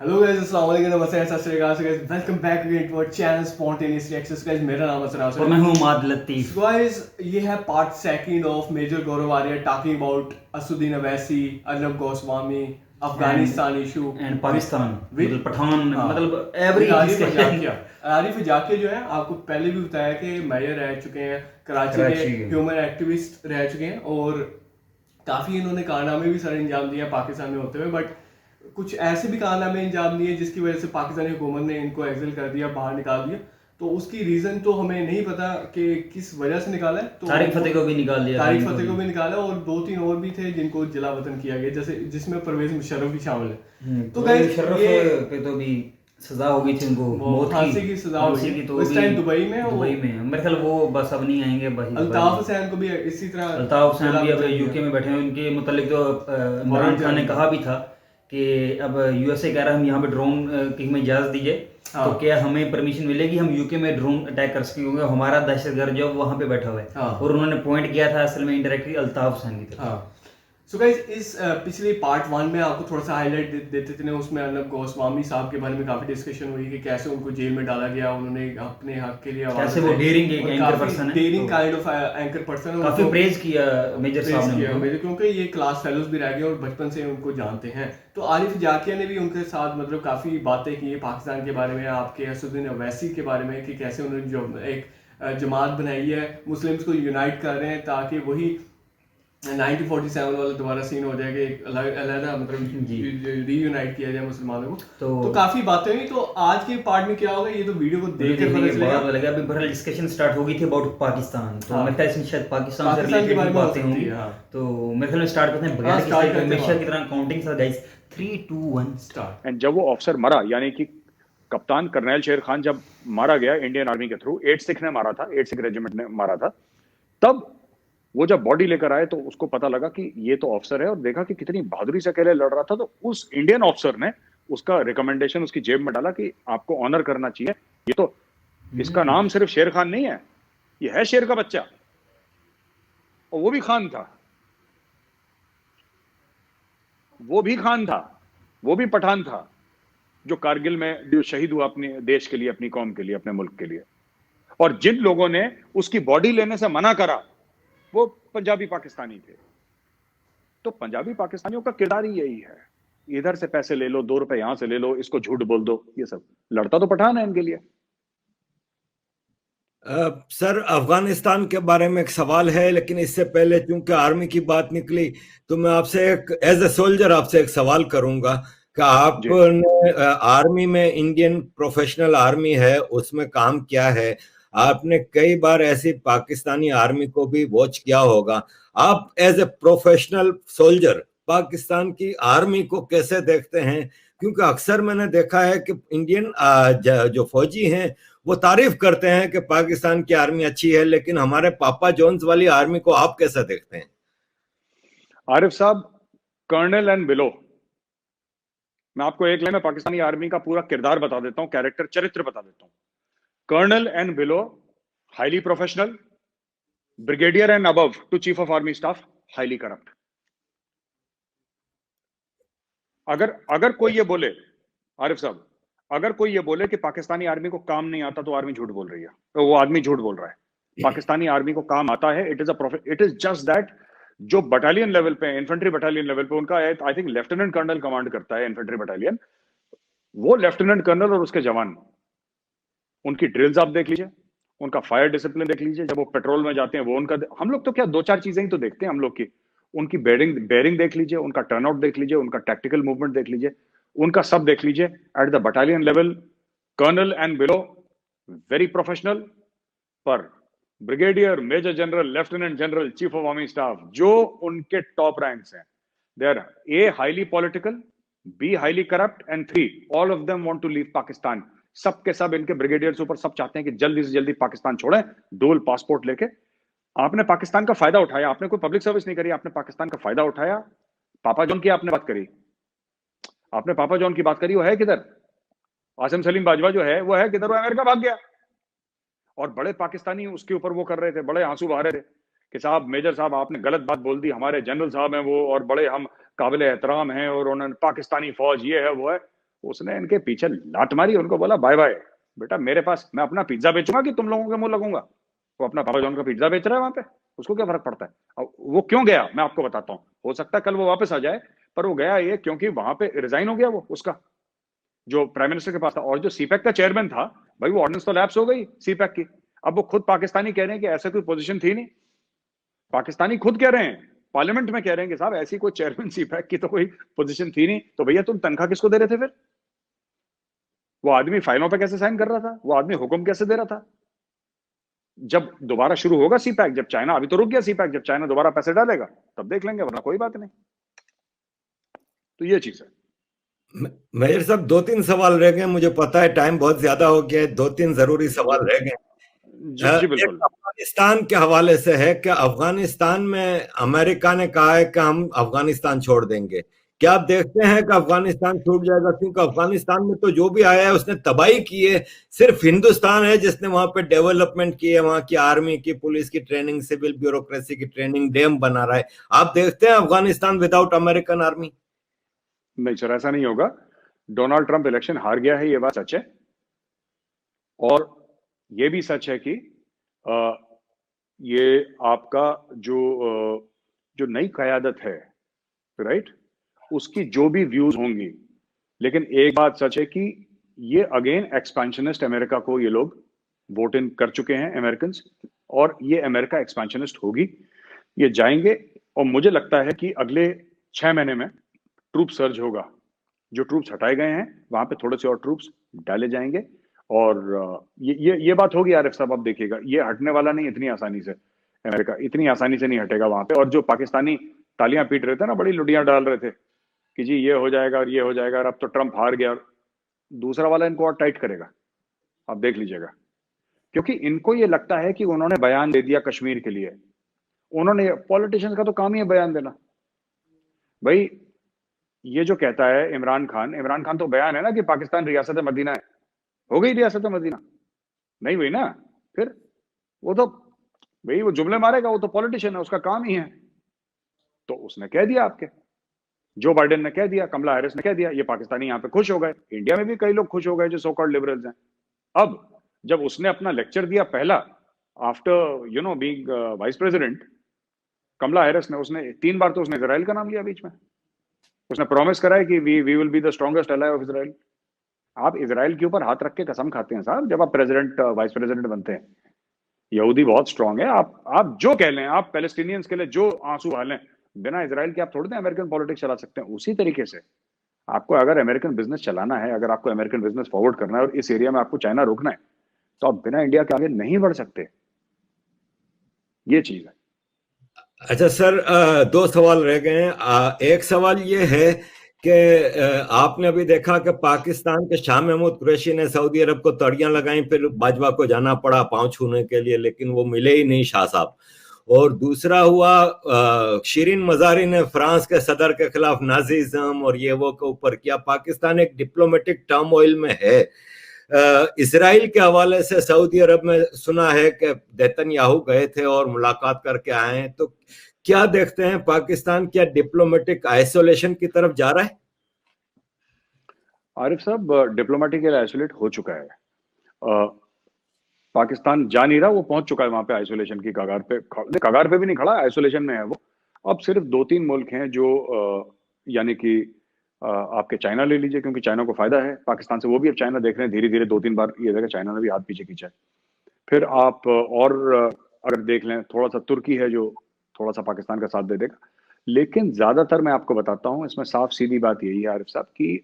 Hello guys, अस्सलाम वालेकुम, नमस्ते, सत श्री अकाल guys, welcome back again to our channel spontaneous reactions guys. मेरा नाम है सराज और मैं हूं माद लतीफ। सो गाइस, ये है part second of major Gaurav Arya talking about Asaduddin Owaisi, Arnab Goswami, Afghanistan issue and Pakistan with मतलब पठान हाँ मतलब विद एवरी आरिफ जिसके अजाकिया। आरिफ अजाकिया जो है, आपको पहले भी बताया कि मेयर रह चुके हैं, कराची के कराची के ह्यूमन एक्टिविस्ट रह चुके हैं और काफ़ी इन्होंने कारनामे भी सारे अंजाम दिए पाकिस्तान में होते हुए। बट कुछ ऐसे भी कारनामे अंजाम दिए जिसकी वजह से पाकिस्तानी हुकूमत ने इनको एक्सिल कर दिया, बाहर निकाल दिया। तो उसकी रीज़न तो हमें नहीं पता कि किस वजह से निकाला है। तो तारिक फतेह को भी निकाल दिया था तारिक इनको फतेह को भी। भी निकाला और 2-3 और भी थे जिनको जिला वतन किया गया, जैसे जिसमें परवेज मुशर्रफ भी शामिल है। तो परवेज गाइस मुशर्रफ ये पे तो भी सजा हो गई थी उनको, मौत फांसी की सजा हुई फांसी है की। तो उस भी टाइम दुबई में। दुबई में मेरे ख्याल वो बस अब नहीं आएंगे भाई। अल्ताफ हुसैन को भी इसी तरह अल्ताफ हुसैन जिला भी अब वतन यूके किया। में बैठे हैं। उनके मुतालिक तो इमरान खान ने कहा भी था कि अब यूएसए कह रहा है हम यहाँ पे ड्रोन की हमें इजाज़त दीजिए। तो क्या हमें परमिशन मिलेगी, हम यूके में ड्रोन अटैक कर सकें, क्योंकि हमारा दहशतगर्द जो वहाँ पे बैठा हुआ है। और उन्होंने पॉइंट किया था असल में इनडायरेक्टली अल्ताफ हुसैन की तरफ। सो गाइस, इस पिछले पार्ट 1 में आपको थोड़ा सा हाईलाइट देते थे। उसमें अर्नब गोस्वामी साहब के बारे में काफ़ी डिस्कशन हुई कि कैसे उनको जेल में डाला गया, उन्होंने अपने हक के लिए आवाज़ कैसे वो डेयरिंग एक एंकर पर्सन है, daring kind of anchor person है। काफी प्रेज किया मेजर साहब ने उनको, क्योंकि ये क्लास फेलोज भी रह गए और बचपन से उनको जानते हैं। तो आरिफ जाकिया ने भी उनके साथ मतलब काफ़ी बातें की पाकिस्तान के बारे में, आपके असदुद्दीन अवैसी के बारे में, कि कैसे उन्होंने जो एक जमात बनाई है, मुस्लिम्स को यूनाइट कर रहे हैं ताकि वही 1947 वाला दोबारा सीन हो जाएगा, एक अलग मतलब रीयूनाइट किया जाए मुसलमानों को। तो काफी बातें हुई। तो आज के पार्ट में क्या होगा ये तो वीडियो को देखकर पता चलेगा। अभी बहरहाल डिस्कशन स्टार्ट हो गई थी अबाउट पाकिस्तान। तो मेरे ख्याल से शायद पाकिस्तान से के बारे रिलेटेड में बातें होंगी। तो मेरे ख्याल में स्टार्ट करते हैं बगैर किसी हमेशा की तरह काउंटिंग से गाइस। 3 2 1 स्टार्ट। एंड जब वो ऑफिसर मरा, यानी कि कप्तान कर्नल शेर खान जब मारा गया इंडियन आर्मी के थ्रू, 86 ने मारा था, 86 रेजिमेंट ने मारा था, तब वो जब बॉडी लेकर आए तो उसको पता लगा कि ये तो ऑफिसर है, और देखा कि कितनी बहादुरी से अकेले लड़ रहा था। तो उस इंडियन ऑफिसर ने उसका रिकमेंडेशन उसकी जेब में डाला कि आपको ऑनर करना चाहिए, ये तो इसका नाम सिर्फ शेर खान नहीं है, ये है शेर का बच्चा। और वो भी खान था, वो भी खान था, वो भी पठान था, जो कारगिल में जो शहीद हुआ अपने देश के लिए, अपनी कौम के लिए, अपने मुल्क के लिए। और जिन लोगों ने उसकी बॉडी लेने से मना करा वो पंजाबी पाकिस्तानी थे। तो पंजाबी पाकिस्तानियों का किरदार ही यही है, इधर से पैसे ले लो, 2 रुपए यहां से ले लो, इसको झूठ बोल दो, ये सब। लड़ता तो पठान है इनके लिए। सर, अफगानिस्तान के बारे में एक सवाल है, लेकिन इससे पहले चूंकि आर्मी की बात निकली तो मैं आपसे एक एज ए सोल्जर आपसे एक सवाल करूंगा कि आपने आर्मी में, इंडियन प्रोफेशनल आर्मी है उसमें काम किया है, आपने कई बार ऐसी पाकिस्तानी आर्मी को भी वॉच किया होगा। आप as a professional soldier Pakistan की आर्मी को कैसे देखते हैं? क्योंकि अक्सर मैंने देखा है कि इंडियन जो फौजी हैं वो तारीफ करते हैं कि पाकिस्तान की आर्मी अच्छी है, लेकिन हमारे पापा जॉन्स वाली आर्मी को आप कैसा देखते हैं? आरिफ साहब, कर्नल एंड बिलो, मैं आपको एक लाइन में पाकिस्तानी आर्मी का पूरा किरदार बता देता हूं, कैरेक्टर, चरित्र बता देता हूं। Colonel and below highly professional, brigadier and above to chief of army staff highly corrupt. अगर कोई ये बोले, आरिफ साहब, अगर कोई ये बोले कि पाकिस्तानी आर्मी को काम नहीं आता तो आर्मी झूठ बोल रही है, तो वो आदमी झूठ बोल रहा है। पाकिस्तानी आर्मी को काम आता है, इट इज जस्ट दैट जो बटालियन लेवल पे, इन्फेंट्री बटालियन लेवल पे उनका, I think lieutenant colonel command करता है इन्फेंट्री बटालियन, वो लेफ्टिनेंट कर्नल और उसके जवान, उनकी ड्रिल्स आप देख लीजिए, उनका फायर डिसिप्लिन देख लीजिए, जब वो पेट्रोल में जाते हैं वो उनका, हम लोग तो क्या 2-4 चीजें ही तो देखते हैं हम लोग की, उनकी बेयरिंग देख लीजिए, उनका टर्नआउट देख लीजिए, उनका टैक्टिकल मूवमेंट देख लीजिए, उनका सब देख लीजिए। At the battalion level, colonel and below very professional, पर brigadier, major general, lieutenant general, chief of army staff, जो उनके टॉप रैंक्स हैं, they are a highly political, be highly corrupt, and 3 all of them want to leave Pakistan. सब के सब इनके brigadiers ऊपर सब चाहते हैं कि जल्दी से जल्दी पाकिस्तान छोड़ें, डुअल पासपोर्ट लेके। आपने पाकिस्तान का फायदा उठाया, आपने कोई पब्लिक सर्विस नहीं करी, आपने पाकिस्तान का फायदा उठाया। पापा जॉन की आपने बात करी, आपने पापा जॉन की बात करी, वो है किधर? आसिम सलीम बाजवा जो है वो है किधर? वो अमेरिका भाग गया। और बड़े पाकिस्तानी उसके ऊपर वो कर रहे थे, बड़े आंसू बहा रहे थे कि साहब, मेजर साहब, आपने गलत बात बोल दी, हमारे जनरल साहब हैं वो, और बड़े हम काबिल एहतराम हैं, और उन्होंने पाकिस्तानी फौज ये है वो है। उसने इनके पीछे लात मारी, उनको बोला बाय बाय बेटा, मेरे पास मैं अपना पिज्जा बेचूंगा कि तुम लोगों के मुंह लगूंगा। वो अपना पापा जॉन का पिज्जा बेच रहा है वहां पे, उसको क्या फर्क पड़ता है। अब वो क्यों गया मैं आपको बताता हूँ, हो सकता है कल वो वापस आ जाए, पर वो गया ये क्योंकि वहां पे रिजाइन हो गया वो उसका जो प्राइम मिनिस्टर के पास था, और जो सीपैक का चेयरमैन था भाई, वो ऑर्डिनेंस तो लैप्स हो गई सीपैक की। अब वो खुद पाकिस्तानी कह रहे हैं कि ऐसा कोई पोजीशन थी नहीं, पाकिस्तानी खुद कह रहे हैं पार्लियामेंट में, कह रहे हैं कि साहब ऐसी कोई चेयरमैन सीपैक की तो कोई पोजीशन थी नहीं, तो भैया तुम तनख्वाह किसको दे रहे थे फिर। वो आदमी फाइलों पे कैसे साइन कर रहा था, वो आदमी हुक्म कैसे दे रहा था। जब दोबारा शुरू होगा सीपैक, जब चाइना, अभी तो रुक गया सीपैक, जब चाइना दोबारा पैसे डालेगा तब देख लेंगे, वरना कोई बात नहीं। तो ये चीज है। मेजर साहब 2-3 सवाल रह गए, मुझे पता है टाइम बहुत ज्यादा हो गया है, 2-3 जरूरी सवाल रह गए। जी एक बिल्कुल। अफगानिस्तान के हवाले से है कि अफगानिस्तान में अमेरिका ने कहा है कि हम अफगानिस्तान छोड़ देंगे, क्या आप देखते हैं कि अफगानिस्तान छूट जाएगा? क्योंकि अफगानिस्तान में तो जो भी आया है उसने तबाही की है, सिर्फ हिंदुस्तान है जिसने वहां पे डेवलपमेंट की है, वहां की आर्मी की, पुलिस की ट्रेनिंग, सिविल ब्यूरोक्रेसी की ट्रेनिंग, डैम बना रहा है। आप देखते हैं अफगानिस्तान विदाउट अमेरिकन आर्मी? नहीं सर, ऐसा नहीं होगा। डोनाल्ड ट्रंप इलेक्शन हार गया है, ये बात सच है, और ये भी सच है कि ये आपका जो नई क़यादत है, राइट, उसकी जो भी व्यूज होंगी, लेकिन एक बात सच है कि ये अगेन एक्सपेंशनिस्ट अमेरिका को ये लोग वोट इन कर चुके हैं अमेरिकन, और ये अमेरिका एक्सपेंशनिस्ट होगी, ये जाएंगे। और मुझे लगता है कि अगले 6 महीने में ट्रूप सर्ज होगा, जो ट्रूप्स हटाए गए हैं वहां पे थोड़े से और ट्रूप्स डाले जाएंगे, और ये बात होगी आरिफ साहब, आप देखिएगा ये हटने वाला नहीं इतनी आसानी से, अमेरिका इतनी आसानी से नहीं हटेगा वहां पे। और जो पाकिस्तानी तालियां पीट रहे थे ना, बड़ी लुटियां डाल रहे थे कि जी ये हो जाएगा और ये हो जाएगा, और अब तो ट्रंप हार गया, और दूसरा वाला इनको और टाइट करेगा, आप देख लीजिएगा। क्योंकि इनको ये लगता है कि उन्होंने बयान दे दिया कश्मीर के लिए, उन्होंने, पॉलिटिशियंस का तो काम ही है बयान देना भाई। ये जो कहता है इमरान खान तो बयान है ना कि पाकिस्तान रियासत मदीना है, हो गई रियासत मदीना, नहीं हुई ना, फिर वो तो भाई वो जुमले मारेगा, वो तो पॉलिटिशियन है, उसका काम ही है। तो उसने कह दिया, आपके जो बाइडेन ने कह दिया, कमला हैरिस ने कह दिया, ये पाकिस्तानी यहाँ पे खुश हो गए, इंडिया में भी कई लोग खुश हो गए जो सो कॉल्ड लिबरल्स हैं। अब जब उसने अपना लेक्चर दिया पहला, आफ्टर बीइंग वाइस प्रेसिडेंट, कमला हैरिस ने, उसने 3 बार तो उसने इजराइल का नाम लिया बीच में, उसने प्रॉमिस करा है कि we will be the strongest ally of Israel. आप इजराइल के ऊपर हाथ रख के कसम खाते हैं साहब, जब आप प्रेसिडेंट वाइस प्रेसिडेंट बनते हैं। यहूदी बहुत स्ट्रांग है, आप जो कह लें, आप पैलेस्टीनियंस के लिए जो आंसू बहालें, बिना इजराइल के आप थोड़ी ना अमेरिकन पॉलिटिक्स चला सकते हैं। उसी तरीके से आपको अगर अमेरिकन बिजनेस चलाना है, अगर आपको अमेरिकन बिजनेस फॉरवर्ड करना है, और इस एरिया में आपको चाइना रोकना है, तो आप बिना इंडिया के आगे नहीं बढ़ सकते, ये चीज है। अच्छा सर, 2 सवाल रह गए हैं। एक सवाल ये है कि आपने अभी देखा कि पाकिस्तान के शाह महमूद कुरैशी ने सऊदी अरब को तड़ियां लगाई, फिर बाजवा को जाना पड़ा पांव छूने के लिए, लेकिन वो मिले ही नहीं शाह साहब। और दूसरा हुआ, शिरीन मजारी ने फ्रांस के सदर के खिलाफ नाजीज्म और ये वो के ऊपर किया। पाकिस्तान एक डिप्लोमेटिक टर्मोइल में है। इसराइल के हवाले से सऊदी अरब में सुना है कि नेतन्याहू गए थे और मुलाकात करके आए हैं, तो क्या देखते हैं पाकिस्तान क्या डिप्लोमेटिक आइसोलेशन की तरफ जा रहा है? आरिफ साहब, डिप्लोमेटिक आइसोलेट हो चुका है, पाकिस्तान जा नहीं रहा, वो पहुंच चुका है वहां पे आइसोलेशन की कगार पे, कगार पे भी नहीं खड़ा, आइसोलेशन में है वो। अब सिर्फ 2-3 मुल्क हैं जो यानी कि आपके चाइना ले लीजिए, क्योंकि चाइना को फायदा है पाकिस्तान से, वो भी अब चाइना देख रहे हैं धीरे धीरे, 2-3 बार ये देखा चाइना ने भी हाथ पीछे खींचा है। फिर आप और अगर देख लें, थोड़ा सा तुर्की है जो थोड़ा सा पाकिस्तान का साथ दे देगा, लेकिन ज्यादातर मैं आपको बताता हूं, इसमें साफ सीधी बात यही है आरिफ साहब कि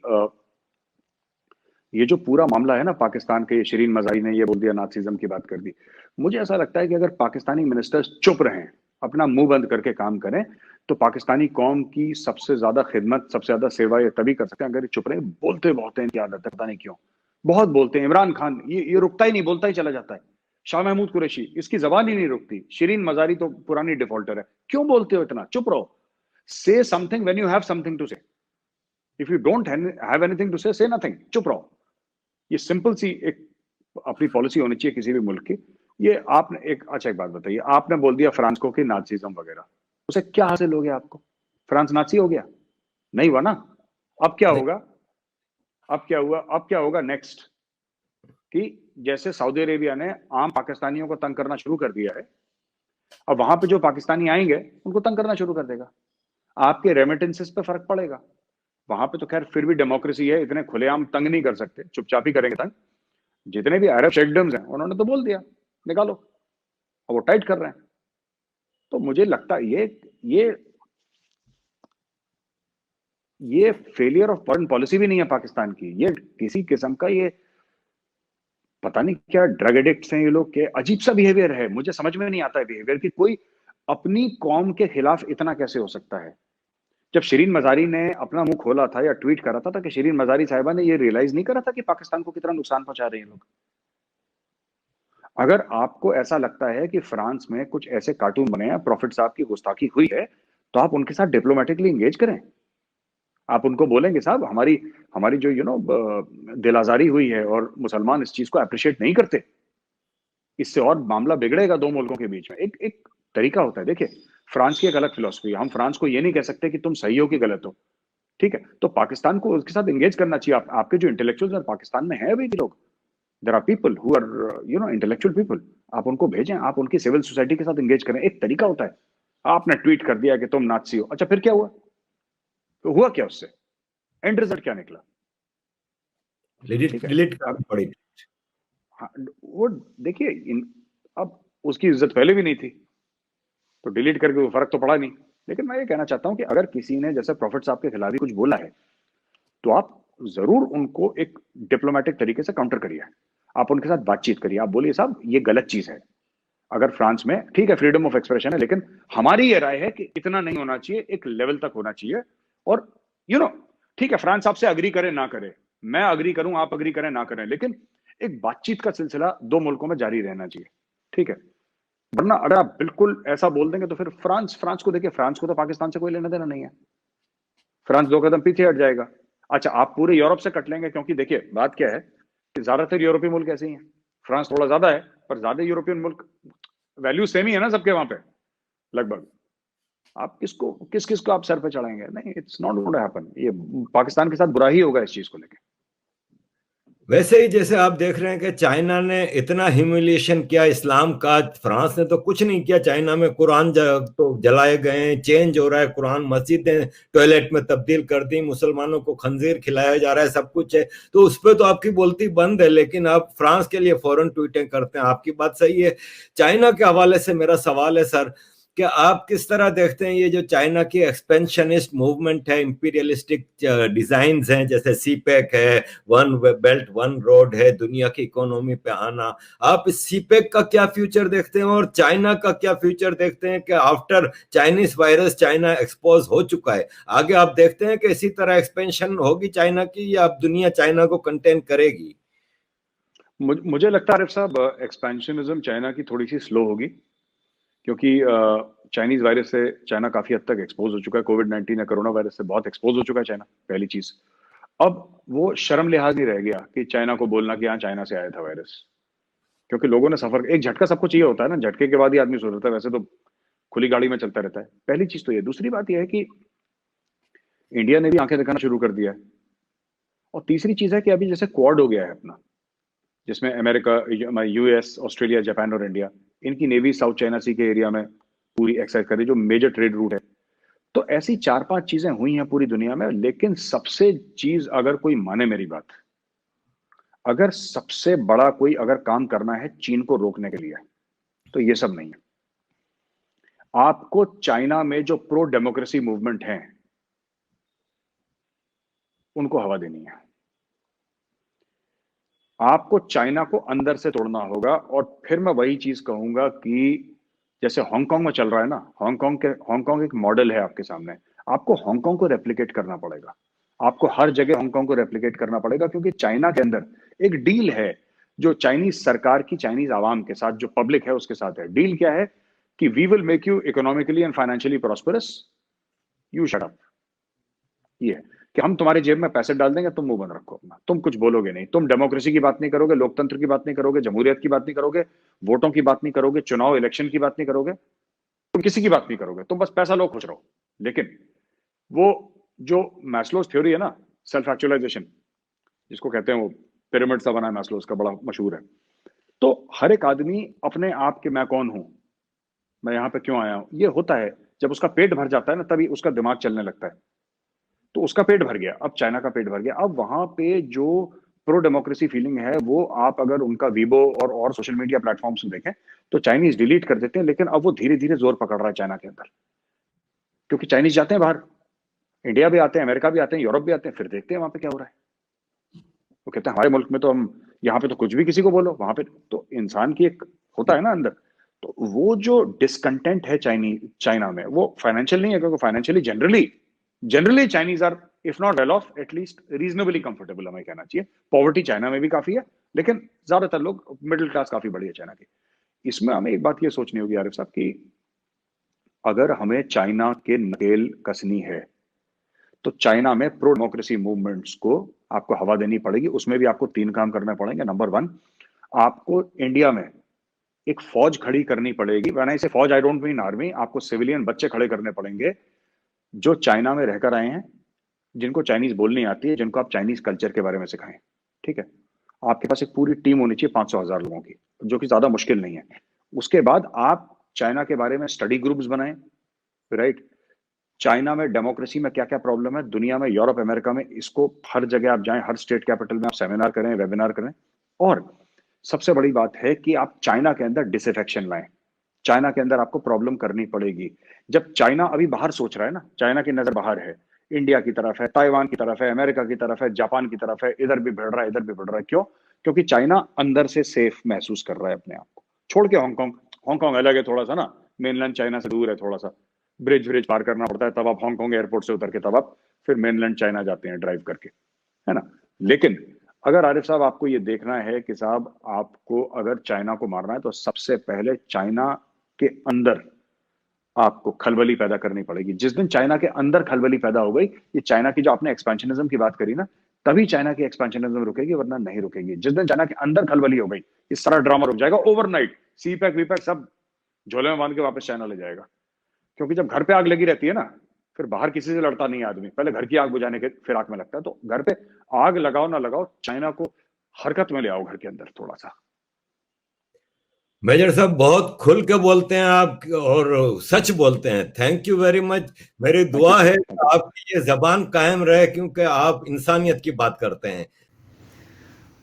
ये जो पूरा मामला है ना पाकिस्तान के, शिरीन मजारी ने ये बोल दिया, नाथसिज्म की बात कर दी, मुझे ऐसा लगता है कि अगर पाकिस्तानी मिनिस्टर्स चुप रहें, अपना मुंह बंद करके काम करें, तो पाकिस्तानी कौम की सबसे ज्यादा खिदमत, सबसे ज्यादा सेवा ये तभी कर सकते हैं अगर ये चुप रहे। बोलते बहुत हैं, इनकी आदत है, पता नहीं क्यों बहुत बोलते हैं। इमरान खान ये रुकता ही नहीं, बोलता ही चला जाता है। शाह महमूद कुरैशी, इसकी जबान ही नहीं रुकती। शिरीन मजारी तो पुरानी डिफॉल्टर है, क्यों बोलते हो इतना, चुप रहो। Say something when you have something to say, if you don't have anything to say nothing, चुप रहो। ये सिंपल सी एक अपनी पॉलिसी होनी चाहिए किसी भी मुल्क की। ये आपने एक बात बताइए, आपने बोल दिया फ्रांस को कि नाजीज्म वगैरह, उसे क्या हासिल हो गया आपको? फ्रांस नाजी हो गया? नहीं हुआ ना। अब क्या होगा? अब क्या हुआ, अब क्या होगा नेक्स्ट, कि जैसे सऊदी अरेबिया ने आम पाकिस्तानियों को तंग करना शुरू कर दिया है, अब वहां पे जो पाकिस्तानी आएंगे उनको तंग करना शुरू कर देगा, आपके रेमिटेंसेस पे फर्क पड़ेगा। वहां पे तो खैर फिर भी डेमोक्रेसी है, इतने खुलेआम तंग नहीं कर सकते, चुपचाप ही करेंगे तंग। जितने भी अरब शेखडम्स हैं उन्होंने तो बोल दिया निकालो, अब वो टाइट कर रहे हैं। तो मुझे लगता है ये फेलियर ऑफ फॉरेन पॉलिसी भी नहीं है पाकिस्तान की, ये किसी किस्म का ये पता नहीं क्या ड्रग एडिक्ट्स हैं ये लोग के, अजीब सा बिहेवियर है, मुझे समझ में नहीं आता है बिहेवियर कि कोई अपनी कौम के खिलाफ इतना कैसे हो सकता है। जब शिरीन मजारी ने अपना मुंह खोला था या ट्वीट करा था कि शिरीन मजारी साहिबा ने ये रियलाइज नहीं करा था कि पाकिस्तान को कितना नुकसान पहुंचा रहे हैं लोग। अगर आपको ऐसा लगता है कि फ्रांस में कुछ ऐसे कार्टून बने हैं, प्रॉफिट साहब की गुस्ताखी हुई है, तो आप उनके साथ डिप्लोमेटिकली एंगेज करें। आप उनको बोलेंगे साहब हमारी हमारी जो दिल आजारी हुई है और मुसलमान इस चीज को अप्रिशिएट नहीं करते, इससे और मामला बिगड़ेगा दो मुल्कों के बीच में। एक एक तरीका होता है, देखिए फ्रांस की एक अलग फिलॉसफी है, हम फ्रांस को ये नहीं कह सकते कि तुम सही हो कि गलत हो, ठीक है, तो पाकिस्तान को उसके साथ एंगेज करना चाहिए। आपके जो इंटेलेक्चुअल्स पाकिस्तान में है अभी भी लोग, there are people who are intellectual people, आप उनको भेजें, आप उनकी सिविल सोसाइटी के साथ एंगेज करें। एक तरीका होता है, आपने ट्वीट कर दिया कि तुम नाज़ी हो, अच्छा फिर क्या हुआ, तो हुआ क्या, उससे एंड रिजल्ट क्या निकला, डिलीट करनी पड़ी। हाँ, वो देखिए अब उसकी इज्जत पहले भी नहीं थी, तो डिलीट करके वो फर्क तो पड़ा नहीं। लेकिन मैं ये कहना चाहता हूं कि अगर किसी ने जैसे प्रॉफिट साहब के खिलाफ भी कुछ बोला है, तो आप जरूर उनको एक डिप्लोमेटिक तरीके से काउंटर करिए, आप उनके साथ बातचीत करिए, आप बोलिए साहब ये गलत चीज है। अगर फ्रांस में ठीक है फ्रीडम ऑफ एक्सप्रेशन है, लेकिन हमारी ये राय है कि इतना नहीं होना चाहिए, एक लेवल तक होना चाहिए। और ठीक है फ्रांस आपसे अग्री करे ना करे, मैं अग्री करूं आप अग्री करें ना करें, लेकिन एक बातचीत का सिलसिला दो मुल्कों में जारी रहना चाहिए, ठीक है। वरना अगर आप बिल्कुल ऐसा बोल देंगे तो फिर फ्रांस को देखिए, फ्रांस को तो पाकिस्तान से कोई लेना देना नहीं है, फ्रांस दो कदम पीछे हट जाएगा। अच्छा आप पूरे यूरोप से कट लेंगे, क्योंकि देखिए बात क्या है कि ज्यादातर यूरोपीय मुल्क ऐसे ही हैं, फ्रांस थोड़ा ज्यादा है पर ज्यादा यूरोपियन मुल्क वैल्यू सेम ही है ना सबके वहां पे लगभग। आप किस किस को आप सर पे चढ़ाएंगे, नहीं, it's not going to happen. ये पाकिस्तान के साथ बुरा ही होगा इस चीज को लेकर। वैसे ही जैसे आप देख रहे हैं कि चाइना ने इतना ह्यूमिलिएशन किया इस्लाम का, फ्रांस ने तो कुछ नहीं किया। चाइना में कुरान तो जलाए गए, चेंज हो रहा है कुरान, मस्जिदें टॉयलेट में तब्दील कर दी, मुसलमानों को खंजीर खिलाया जा रहा है, सब कुछ है, तो उस पर तो आपकी बोलती बंद है। लेकिन आप फ्रांस के लिए फौरन ट्वीटें करते हैं, आपकी बात सही है। चाइना के हवाले से मेरा सवाल है सर, कि आप किस तरह देखते हैं ये जो चाइना की एक्सपेंशनिस्ट मूवमेंट है, इंपीरियलिस्टिक डिजाइन्स हैं, जैसे सीपेक है, वन बेल्ट वन रोड है, दुनिया की इकोनॉमी पे आना, आप इस सीपेक का क्या फ्यूचर देखते हैं और चाइना का क्या फ्यूचर देखते हैं? कि after Chinese virus China expose हो चुका है, आगे आप देखते हैं कि इसी तरह एक्सपेंशन होगी चाइना की, या अब दुनिया चाइना को कंटेन करेगी? मुझे लगता है आरिफ साहब एक्सपेंशनिज्म चाइना की थोड़ी सी स्लो होगी, क्योंकि चाइनीज वायरस से चाइना काफी हद तक एक्सपोज हो चुका है, कोविड-19 या कोरोना वायरस से बहुत एक्सपोज हो चुका है चाइना, पहली चीज। अब वो शर्म लिहाज नहीं रह गया कि चाइना को बोलना कि हाँ चाइना से आया था वायरस, क्योंकि लोगों ने सफर, एक झटका सबको चाहिए होता है ना, झटके के बाद ही आदमी सुधरता है, वैसे तो खुली गाड़ी में चलता रहता है। पहली चीज तो ये, दूसरी बात यह है कि इंडिया ने भी आंखें दिखाना शुरू कर दिया है, और तीसरी चीज है कि अभी जैसे क्वाड हो गया है अपना, जिसमें अमेरिका, यूएस, ऑस्ट्रेलिया, जापान और इंडिया, इनकी नेवी साउथ चाइना सी के एरिया में पूरी एक्सरसाइज कर रही है, जो मेजर ट्रेड रूट है। तो ऐसी 4-5 चीजें हुई हैं पूरी दुनिया में, लेकिन सबसे चीज अगर कोई माने मेरी बात, अगर सबसे बड़ा कोई अगर काम करना है चीन को रोकने के लिए, तो ये सब नहीं है। आपको चाइना में जो प्रो डेमोक्रेसी मूवमेंट है उनको हवा देनी है, आपको चाइना को अंदर से तोड़ना होगा। और फिर मैं वही चीज कहूंगा कि जैसे हांगकांग में चल रहा है ना, हांगकांग एक मॉडल है आपके सामने, आपको हांगकांग को रेप्लिकेट करना पड़ेगा, आपको हर जगह हांगकांग को रेप्लिकेट करना पड़ेगा, क्योंकि चाइना के अंदर एक डील है जो चाइनीज सरकार की चाइनीज आवाम के साथ, जो पब्लिक है उसके साथ है। डील क्या है कि we will make you economically and financially prosperous, you shut up. ये है कि हम तुम्हारे जेब में पैसे डाल देंगे, तुम मुंह बंद रखो अपना, तुम कुछ बोलोगे नहीं, तुम डेमोक्रेसी की बात नहीं करोगे, लोकतंत्र की बात नहीं करोगे, जमहूरियत की बात नहीं करोगे, वोटों की बात नहीं करोगे, चुनाव इलेक्शन की बात नहीं करोगे, तुम किसी की बात नहीं करोगे, तुम बस पैसा लो खुश रहो। लेकिन वो जो मैस्लोज थ्योरी है ना, सेल्फ एक्चुअलाइजेशन, जिसको कहते हैं वो पिरामिड सा बना है मैस्लो, उसका बड़ा मशहूर है। तो हर एक आदमी अपने आप के मैं कौन हूं, मैं यहाँ पे क्यों आया हूं, ये होता है जब उसका पेट भर जाता है ना, तभी उसका दिमाग चलने लगता है। तो उसका पेट भर गया, अब चाइना का पेट भर गया, अब वहां पे जो प्रो डेमोक्रेसी फीलिंग है वो आप अगर उनका वीबो और सोशल मीडिया प्लेटफॉर्म्स में देखें तो चाइनीज डिलीट कर देते हैं, लेकिन अब वो धीरे धीरे जोर पकड़ रहा है चाइना के अंदर, क्योंकि चाइनीज जाते हैं बाहर, इंडिया भी आते हैं, अमेरिका भी आते हैं, यूरोप भी आते हैं, फिर देखते हैं वहां पे क्या हो रहा है। वो कहते हैं हमारे मुल्क में तो हम यहाँ पे तो कुछ भी किसी को बोलो, वहां पे तो इंसान की एक होता है ना अंदर। तो वो जो डिसकंटेंट है चाइना में, वो फाइनेंशियल नहीं है, क्योंकि financially generally Chinese are if not well off at least reasonably comfortable, हमें कहना चाहिए। पॉवर्टी चाइना में भी काफी है, लेकिन ज्यादातर लोग मिडिल क्लास काफी बड़ी है चाइना की। इसमें हमें एक बात ये सोचनी होगी आरिफ साहब की, अगर हमें चाइना के नकेल कसनी है तो चाइना में प्रो डेमोक्रेसी मूवमेंट्स को आपको हवा देनी पड़ेगी। उसमें भी आपको 3 काम करने पड़ेंगे। नंबर 1, आपको इंडिया में एक फौज खड़ी करनी पड़ेगी। व्हेन आई से फौज, आई डोंट मीन आर्मी। आपको सिविलियन बच्चे खड़े करने पड़ेंगे जो चाइना में रहकर आए हैं, जिनको चाइनीज बोलनी आती है, जिनको आप चाइनीज कल्चर के बारे में सिखाएं। ठीक है, आपके पास एक पूरी टीम होनी चाहिए 500,000 लोगों की, जो कि ज्यादा मुश्किल नहीं है। उसके बाद आप चाइना के बारे में स्टडी ग्रुप्स बनाएं, राइट। चाइना में डेमोक्रेसी में क्या क्या प्रॉब्लम है, दुनिया में, यूरोप, अमेरिका में, इसको हर जगह आप जाएं, हर स्टेट कैपिटल में आप सेमिनार करें, वेबिनार करें। और सबसे बड़ी बात है कि आप चाइना के अंदर डिसअफेक्शन लाएं। चाइना के अंदर आपको प्रॉब्लम करनी पड़ेगी। जब चाइना अभी बाहर सोच रहा है ना, चाइना की नजर बाहर है, इंडिया की तरफ है, ताइवान की तरफ है, अमेरिका की तरफ है, जापान की तरफ है, इधर भी बढ़ रहा है, इधर भी बढ़ रहा है। क्यों? क्योंकि चाइना अंदर से सेफ महसूस कर रहा है अपने आप को। छोड़ के हांगकांग, हांगकांग अलग है थोड़ा सा ना, मेनलैंड चाइना से दूर है थोड़ा सा, ब्रिज पार करना पड़ता है, तब आप हांगकांग एयरपोर्ट से उतर के तब आप फिर मेनलैंड चाइना जाते हैं ड्राइव करके, है ना। लेकिन अगर आरिफ साहब आपको ये देखना है कि साहब आपको अगर चाइना को मारना है, तो सबसे पहले चाइना के अंदर आपको खलबली पैदा करनी पड़ेगी। जिस दिन चाइना के अंदर खलबली पैदा हो गई, ये चाइना की जो आपने एक्सपेंशनिज्म की बात करी ना, तभी चाइना की एक्सपेंशनिज्म रुकेगी, वरना नहीं रुकेगी। जिस दिन चाइना के अंदर खलबली हो गई, ये सारा ड्रामा रुक जाएगा overnight. CPEC we pack सब झोले में बांध के वापस चाइना ले जाएगा। क्योंकि जब घर पे आग लगी रहती है ना, फिर बाहर किसी से लड़ता नहीं आदमी, पहले घर की आग बुझाने के फिराक में लगता है। तो घर पे आग लगाओ ना लगाओ, चाइना को हरकत में ले आओ घर के अंदर थोड़ा सा। मेजर साहब बहुत खुल के बोलते हैं आप, और सच बोलते हैं। Thank you very much. मेरी दुआ है कि आपकी ये जबान कायम रहे, क्योंकि आप इंसानियत की बात करते हैं।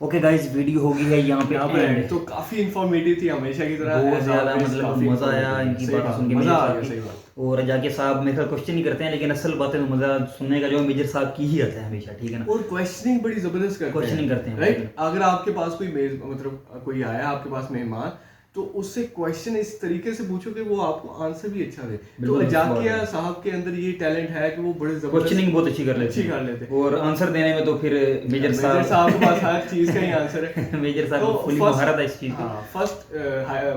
ओके गाइस, वीडियो होगी है यहाँ पे एंड तो काफी इंफॉर्मेटिव थी हमेशा की तरह, बहुत ज्यादा, मतलब मजा आया इनकी बातें सुन के। मजा आ गया, सही बात। और जाके साहब मेरे साथ क्वेश्चन ही करते हैं, लेकिन असल बातें तो मजा सुनने का जो मेजर साहब की ही आता है हमेशा, ठीक है ना। और क्वेश्चनिंग बड़ी जबरदस्त करते हैं, क्वेश्चनिंग करते हैं, राइट। अगर आपके पास कोई मतलब कोई आया आपके पास मेहमान, तो उससे क्वेश्चन इस तरीके से पूछो कि वो आपको आंसर भी अच्छा दे। तो जाकिया साहब के अंदर ये टैलेंट है कि वो बड़े जबरदस्त क्वेश्चनिंग बहुत अच्छी कर लेते हैं, और आंसर देने में तो फिर मेजर साहब के पास हर चीज का ही आंसर है। मेजर साहब को फुल महारत है इस चीज की। फर्स्ट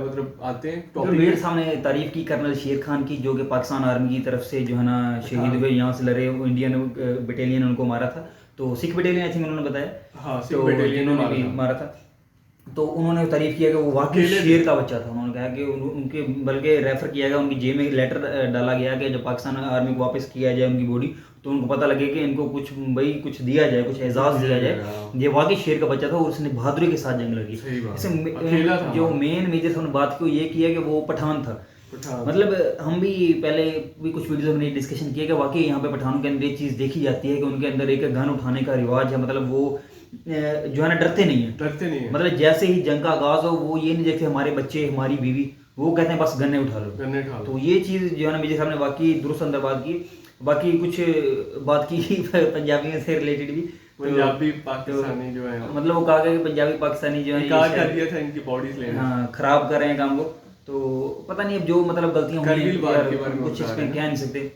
मतलब आते हैं टॉपिक, मेरे सामने तारीफ की कर्नल शेर खान की, जो कि पाकिस्तान आर्मी की तरफ से जो है ना शहीद हुए, यहाँ से लड़े, इंडियन बटालियन उनको मारा था। तो सिख बटालियन आई थिंक उन्होंने बताया, हाँ, तो उन्होंने भी मारा था। तो उन्होंने तारीफ किया कि वो वाकई शेर का बच्चा था। उन्होंने कहा कि उनके बल्कि रेफर किया गया, उनकी जेब में लेटर डाला गया कि जब पाकिस्तान आर्मी को वापस किया जाए उनकी बॉडी, तो उनको पता लगे कि इनको कुछ कुछ दिया जाए, कुछ एजाज दिया जाए। ये वाकई शेर का बच्चा था और उसने बहादुरी के साथ जंग लगी। जो मेन मेजर साहब ने बात को ये किया कि वो पठान था। मतलब हम भी पहले भी कुछ वीडियो में डिस्कशन किया कि वाकई यहाँ पे पठानों के अंदर एक चीज़ देखी जाती है कि उनके अंदर एक गन उठाने का रिवाज है। मतलब वो जो है ना डरते नहीं है। मतलब जैसे ही जंग का आगाज हो, वो ये नहीं देखते हमारे बच्चे, हमारी बीवी, वो कहते हैं बस गन्ने उठा लो। तो ये चीज़ जो है ना मेजर साहब ने वाकई दुरुस्त अंदर बात की। बाकी कुछ बात की पंजाबियों से रिलेटेड भी, पंजाबी पाकिस्तानी जो है, मतलब वो कहा गया कि पंजाबी पाकिस्तानी जो है कर दिया था इनकी बॉडीज लेना, हाँ, खराब कर रहे हैं काम को। तो पता नहीं अब जो मतलब गलतियां हुई हैं, कुछ इसमें कह नहीं सकते।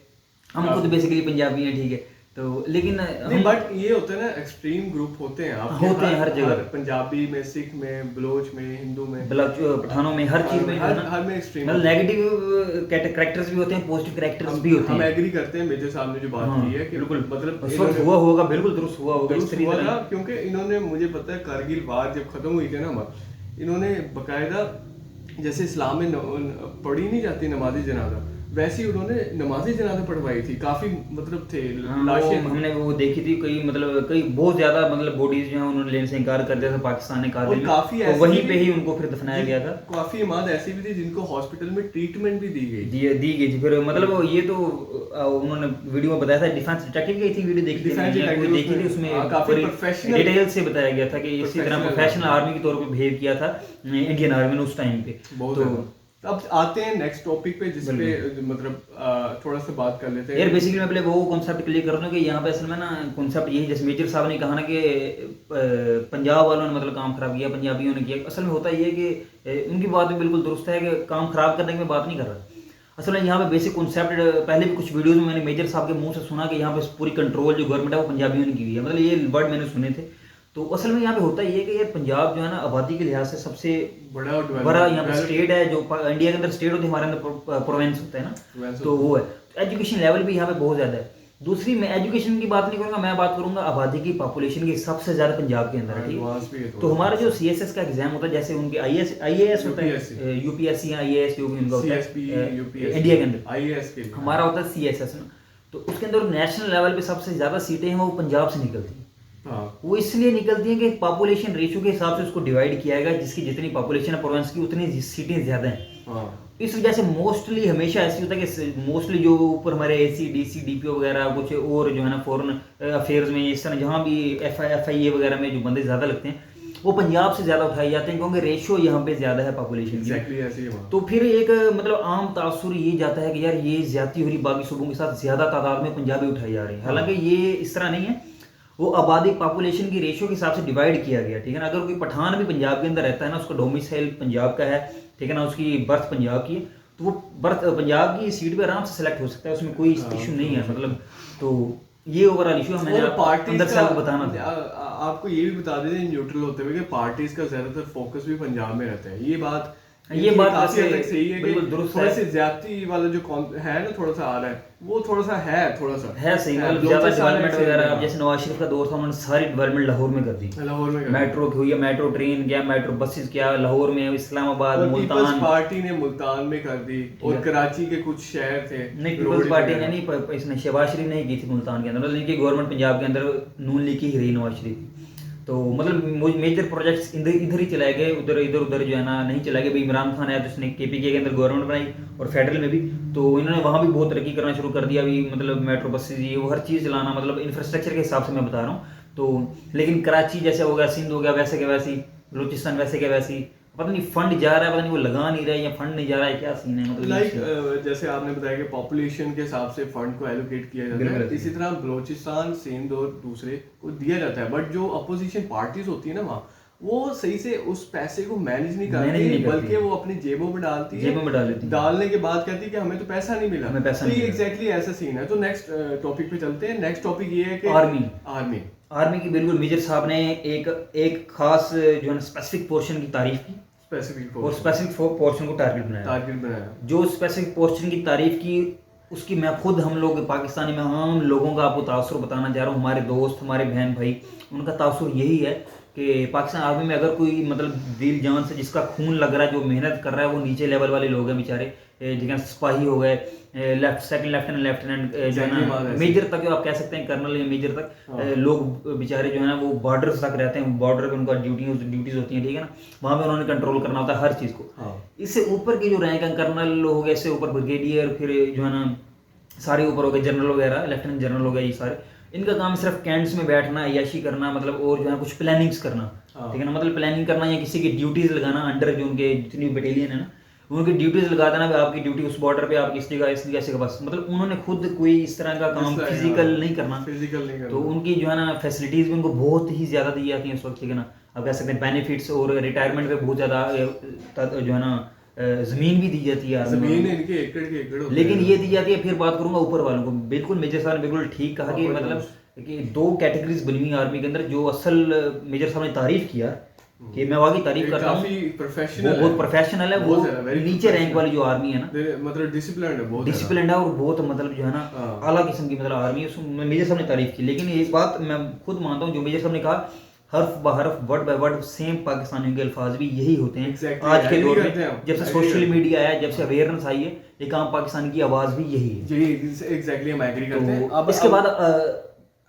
हम खुद बेसिकली पंजाबी हैं, ठीक है। तो लेकिन बट ये होता है ना, एक्सट्रीम ग्रुप होते हैं, होते हैं हर जगह, पंजाबी में, सिख में, बलोच में, हिंदू में, पठानों में, हर चीज में, हर में एक्सट्रीम, मतलब नेगेटिव कैरेक्टर्स भी होते हैं, पॉजिटिव कैरेक्टर्स भी होते हैं। हम एग्री करते हैं मेजर साहब ने जो बात की है कि बिल्कुल, मतलब उस वक्त हुआ होगा, बिल्कुल दुरुस्त हुआ होगा, क्योंकि इन्होंने, मुझे पता है कारगिल वार जब खत्म हुई थी ना, इन्होंने बाकायदा जैसे इस्लाम में पढ़ी नहीं जाती नमाज़ जनाजा, वैसे ही उन्होंने नमाज़ी जनाजा पढ़वाई थी, काफी मतलब थे हाँ, लाशें। हमने वो देखी थी, कई बहुत ज्यादा मतलब बॉडीज जो है उन्होंने लेने से इनकार कर दिया था, पाकिस्तान ने कहा और काफी तो ऐसी वहीं भी- पे ही उनको फिर दफनाया गया था। काफी इमाद ऐसी भी थी जिनको हॉस्पिटल में ट्रीटमेंट भी दी गई। दी गई थी फिर, मतलब ये तो उन्होंने वीडियो में बताया था, डिफेंस डिटेक्टिव की थी वीडियो, देखी थी Defense मैंने, कोई Detective देखी थी, उसमें, उसमें काफी पूरी professional- डिटेल से बताया गया था कि इसी तरह Professional प्रोफेशनल आर्मी के तौर पे बिहेव किया था इंडियन आर्मी ने उस टाइम पे। बहुत तो ज़्यादा। अब आते हैं नेक्स्ट टॉपिक पे, जिस पे मतलब थोड़ा सा बात कर लेते हैं। यार बेसिकली मैं पहले वो कॉन्सेप्ट क्लियर कर दूं कि यहाँ पे असल में ना कॉन्सेप्ट यही, जैसे मेजर साहब ने कहा ना कि पंजाब वालों ने मतलब काम खराब किया, पंजाबियों ने किया। असल में होता ये है कि उनकी बात भी बिल्कुल दुरुस्त है कि काम खराब करने की मैं बात नहीं कर रहा। असल में यहाँ पे बेसिक कॉन्सेप्ट पहले भी कुछ वीडियोस में मैंने मेजर साहब के मुंह से सुना कि यहाँ पे पूरी कंट्रोल जो गवर्नमेंट है वो पंजाबियों ने की हुई है, मतलब ये वर्ड मैंने सुने थे। तो असल में यहाँ पे होता ये है कि यार पंजाब जो है ना आबादी के लिहाज से सबसे बड़ा यहाँ पे स्टेट है, जो इंडिया के अंदर स्टेट होती है, हमारे अंदर प्रोविंस होता है ना, तो वो है। एजुकेशन लेवल भी यहाँ पे बहुत ज़्यादा है। दूसरी, मैं एजुकेशन की बात नहीं करूँगा, मैं बात करूँगा आबादी की, पॉपुलेशन की सबसे ज़्यादा पंजाब के अंदर है, ठीक। तो हमारा जो CSS का एग्जाम होता है, जैसे उनके IAS होता है, UPSC या IAS जो भी उनका होता है इंडिया के अंदर, IAS के लिए हमारा होता है CSS ना। तो उसके अंदर नेशनल लेवल पे सबसे ज़्यादा सीटें हैं वो पंजाब से निकलती हैं। वो इसलिए निकलती हैं कि पॉपुलेशन रेशियो के हिसाब से उसको डिवाइड किया गया, जिसकी जितनी पॉपुलेशन है प्रोविंस की उतनी सीटें ज़्यादा हैं। इस वजह से मोस्टली हमेशा ऐसी होता है कि मोस्टली जो ऊपर हमारे AC DC DPO वगैरह कुछ और जो है ना फॉरेन अफेयर्स में, इस तरह जहाँ भी FIA वगैरह में जो बंदे ज़्यादा लगते हैं वो पंजाब से ज़्यादा उठाए जाते हैं, क्योंकि रेशियो यहाँ पे ज़्यादा है पॉपुलेशन की। तो फिर एक मतलब आम तासुर ये जाता है कि यार ये ज्यादती हो रही, बाकी सूबों के साथ ज़्यादा तादाद में पंजाबी उठाई जा रही है। हालांकि ये इस तरह नहीं है, वो आबादी पॉपुलेशन की रेशियो के हिसाब से डिवाइड किया गया, ठीक है ना। अगर कोई पठान भी पंजाब के अंदर रहता है ना, उसका डोमिसाइल पंजाब का है, ठीक है ना, उसकी बर्थ पंजाब की है, तो वो बर्थ पंजाब की सीट पे आराम से सेलेक्ट हो सकता है, उसमें कोई इशू नहीं है मतलब। तो ये ओवरऑल इशू है, मैंने अंदर से आपको बताना था। आपको ये भी बता देते हैं न्यूट्रल होते हुए कि पार्टीज का ज्यादातर फोकस भी पंजाब में रहता है। ये बात काफी हद तक सही है कि थोड़ा सी ज्यादती वाला जो है ना, थोड़ा सा आ रहा है, वो थोड़ा सा है सही, मतलब ज्यादा डेवलपमेंट वगैरह। जैसे नवाज शरीफ का दौर था, उन्होंने सारी डेवलपमेंट लाहौर में कर दी, मेट्रो की हुई, मेट्रो ट्रेन क्या, मेट्रो बसेस क्या, लाहौर में, इस्लामाबाद, मुल्तान। पार्टी ने मुल्तान में कर दी, और कराची के कुछ शहर थे। नहीं, पीपल्स पार्टी ने नहीं, इसने शहबाज शरीफ नहीं की थी मुल्तान के अंदर, मतलब इनकी गवर्नमेंट पंजाब के अंदर नून लीग की ही रही नवाज शरीफ। तो मतलब मेजर प्रोजेक्ट्स इधर ही चलाए गए, उधर जो है ना नहीं चलाए गए। भाई इमरान खान आया तो उसने KPK के अंदर गवर्नमेंट बनाई, और फेडरल में भी, तो इन्होंने वहाँ भी बहुत तरक्की करना शुरू कर दिया। अभी मतलब मेट्रो बसेज ये वो हर चीज़ चलाना, मतलब इंफ्रास्ट्रक्चर के हिसाब से मैं बता रहा हूँ। तो लेकिन कराची जैसे हो गया, सिंध हो गया, वैसे के वैसी, बलूचिस्तान वैसे के वैसी, पता नहीं फंड जा रहा है, पता नहीं वो लगा नहीं रहा है, या फंड नहीं जा रहा है, क्या सीन है मतलब। जैसे आपने बताया कि पॉपुलेशन के हिसाब से फंड को एलोकेट किया जाता है, इसी तरह बलूचिस्तान, सिंध और दूसरे को दिया जाता है। बट जो अपोजिशन पार्टीज होती है ना वहाँ, वो सही से उस पैसे को मैनेज नहीं करती, बल्कि वो अपनी जेबों में डालती है, डालने के बाद कहती है कि हमें तो पैसा नहीं मिला। तो ये एग्जैक्टली ऐसा सीन है। तो नेक्स्ट टॉपिक पे चलते हैं। नेक्स्ट टॉपिक ये है कि आर्मी की बिल्कुल मेजर साहब ने एक खास जो है स्पेसिफिक पोर्शन की तारीफ की, और स्पेसिफिक पोर्शन को टारगेट बनाया। जो स्पेसिफिक पोर्शन की तारीफ की, उसकी मैं खुद, हम लोग पाकिस्तानी में हम लोगों का आपको तासुर बताना चाह रहा हूँ। हमारे दोस्त, हमारे बहन भाई, उनका तासुर यही है कि पाकिस्तान आर्मी में अगर कोई मतलब दिल जान से जिसका खून लग रहा है, जो मेहनत कर रहा है, वो नीचे लेवल वाले लोग हैं बेचारे, जिनका सिपाही हो गए, सेकंड लेफ्टिनेंट जो है ना, मेजर तक आप कह सकते हैं, कर्नल या मेजर तक लोग बेचारे जो है ना, वो बॉर्डर तक रहते हैं, बॉर्डर पे उनका ड्यूटीज होती हैं, ठीक है ना, वहाँ पे उन्होंने कंट्रोल करना होता है हर चीज़ को। इससे ऊपर की जो रैंक है, कर्नल हो गए, इससे ऊपर ब्रिगेडियर, फिर जो है ना सारे ऊपर हो गए जनरल वगैरह, लेफ्टिनेंट जनरल हो गए, ये सारे, इनका काम सिर्फ कैंट्स में बैठना, अय्याशी करना, मतलब और जो है कुछ प्लानिंग्स करना, ठीक है ना, मतलब प्लानिंग करना या किसी की ड्यूटीज लगाना अंडर जो उनके जितनी बटालियन है ना, उनकी ड्यूटीज लगा देना, आपकी ड्यूटी उस बॉर्डर पे, आप इस जगह बस, मतलब उन्होंने खुद कोई इस तरह का काम फिजिकल नहीं करना। तो उनकी जो है ना फैसिलिटीज भी उनको बहुत ही ज्यादा दी जाती हैं उस वक्त, ठीक है ना, आप कह सकते हैं बेनिफिट्स, और रिटायरमेंट पे बहुत ज्यादा जो है ना जमीन भी दी जाती है, जमीन इनके एकड़ के एकड़, लेकिन ये दी जाती है। फिर बात करूंगा ऊपर वालों को, बिल्कुल मेजर साहब ने बिल्कुल ठीक कहा कि मतलब कि दो कैटेगरीज बनी हुई आर्मी के अंदर, जो असल मेजर साहब ने तारीफ किया कि मैं वाकई तारीफ करता हूँ, बहुत प्रोफेशनल है, वो नीचे रैंक वाली जो आर्मी है ना, मतलब डिसिप्लिन है, और बहुत मतलब जो है ना आला किस्म की मतलब आर्मी है, उसमें मेजर साहब ने तारीफ की। लेकिन एक बात मैं खुद मानता हूँ, जो मेजर साहब ने कहा, हर्फ ब हर्फ वर्ड बाय वर्ड सेम पाकिस्तानियों के अल्फाज भी यही होते हैं। Exactly, आज के agree दौर करते में हैं हम, जब से agree सोशल करते हैं। मीडिया आया, जब से अवेयरनेस आई है, एक आम पाकिस्तान की आवाज भी यही है। जी एग्जैक्टली, हम एग्री करते हैं। तो इसके बाद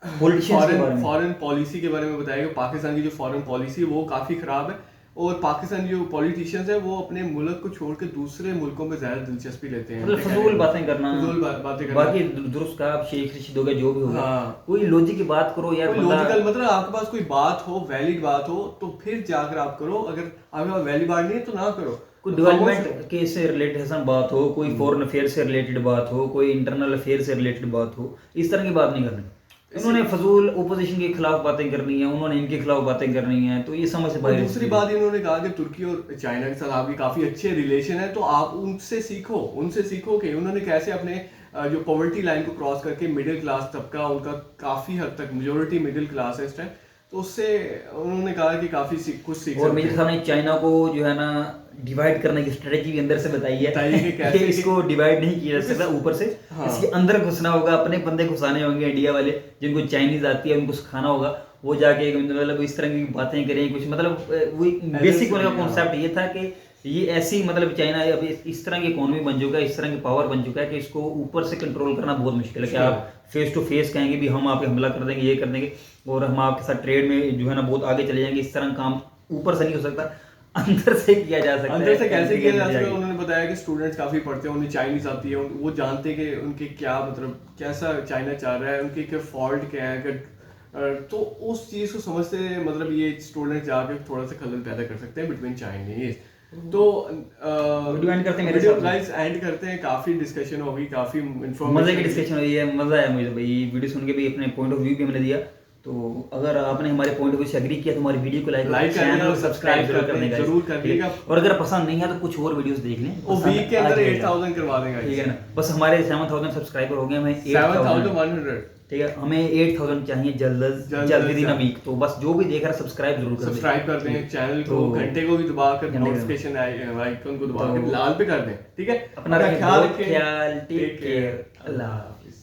पॉलिटिशियंस के बारे में, फॉरेन पॉलिसी के बारे में बताया कि पाकिस्तान की जो फॉरेन पॉलिसी है वो काफ़ी ख़राब है, और पाकिस्तान जो पॉलिटिशियंस है वो अपने मुल्क को छोड़ के दूसरे मुल्कों में ज़्यादा दिलचस्पी लेते हैं। मतलब फजूल बातें करना, फजूल बातें करना। बाकी दुरुस्त का आप शेख रशीद हो गया, जो भी हो गया, हाँ। कोई लॉजिक की बात करो यार। कोई लॉजिकल, मतलब आपके पास कोई बात हो, वैलिड बात हो, तो फिर जाकर आप करो। अगर आपके पास वैलिड बात नहीं है तो ना करो। कोई डेवलपमेंट के से रिलेटेड हसन बात हो, कोई फॉरेन अफेयर से रिलेटेड बात हो, कोई इंटरनल अफेयर से रिलेटेड बात हो, इस तरह की बात नहीं करनी। उन्होंने फजूल ओपोजिशन के खिलाफ बातें करनी है, उन्होंने इनके खिलाफ बातें करनी है, तो ये समझ से बाहर। दूसरी बात इन्होंने कहा कि तुर्की और चाइना के साथ आपकी काफी अच्छे रिलेशन है, तो आप उनसे सीखो कि उन्होंने कैसे अपने जो पॉवर्टी लाइन को क्रॉस करके मिडिल क्लास तबका, उनका काफी हद तक मेजोरिटी मिडिल क्लास है इस टाइम, तो उससे उन्होंने कहा कि काफी कुछ सीख। और मेरे सामने चाइना को जो है ना डिवाइड करने की स्ट्रेटेजी भी अंदर से बताई है कि कैसे कि इसको डिवाइड नहीं किया जा सकता ऊपर से। हाँ। इसके अंदर घुसना होगा, अपने बंदे घुसाने होंगे, इंडिया वाले जिनको चाइनीज आती है उनको सिखाना होगा, वो जाके मतलब इस तरह की बातें करें कुछ, मतलब वो बेसिक उनका कॉन्सेप्ट ये था कि ये ऐसी, मतलब चाइना अब इस तरह की इकोनॉमी बन चुका है, इस तरह की पावर बन चुका है कि इसको ऊपर से कंट्रोल करना बहुत मुश्किल है। कि आप फेस टू फेस कहेंगे भी हम आप पे हमला कर देंगे, ये कर देंगे, और हम आपके साथ ट्रेड में जो है ना बहुत आगे चले जाएंगे, इस तरह काम ऊपर से नहीं हो सकता, अंदर से किया जा सकता है। अंदर से कैसे किया जा सकता है? उन्होंने बताया कि स्टूडेंट्स काफी पढ़ते हैं, उन्हें चाइनीज आती है, वो जानते हैं कि उनके क्या, मतलब कैसा चाइना चाह रहा है, उनके क्या फॉल्ट क्या है, अगर तो उस चीज को समझते, मतलब ये स्टूडेंट जाके थोड़ा सा खलल पैदा कर सकते हैं बिटवीन चाइनीज। तो वीडियो एंड करते हैं, मेरे वीडियो साथ गाइस एंड करते हैं। काफी डिस्कशन होगी, काफी इंफॉर्मेशन, मजे की डिस्कशन हुई है, मजा आया मुझे भाई, वीडियो सुन के भी अपने पॉइंट ऑफ व्यू भी हमने दिया। तो अगर आपने हमारे पॉइंट ऑफ व्यू से एग्री किया तो हमारी वीडियो को लाइक करना और सब्सक्राइब जरूर करिएगा। और अगर पसंद नहीं है तो कुछ और वीडियोस देख लें, वो वीक के अंदर 8000 करवा देंगे, ठीक है ना। बस हमारे 7000 सब्सक्राइबर हो गए, हमें 7100, ठीक है, हमें 8000 चाहिए जल्द दिन वीक। तो बस जो भी देख रहा है सब्सक्राइब जरूर कर दें चैनल को, घंटे को भी दबा कर, नोटिफिकेशन आइकन को दबा कर लाल पे कर दें, ठीक है। अपना ख्याल, टेक केयर, अल्लाह।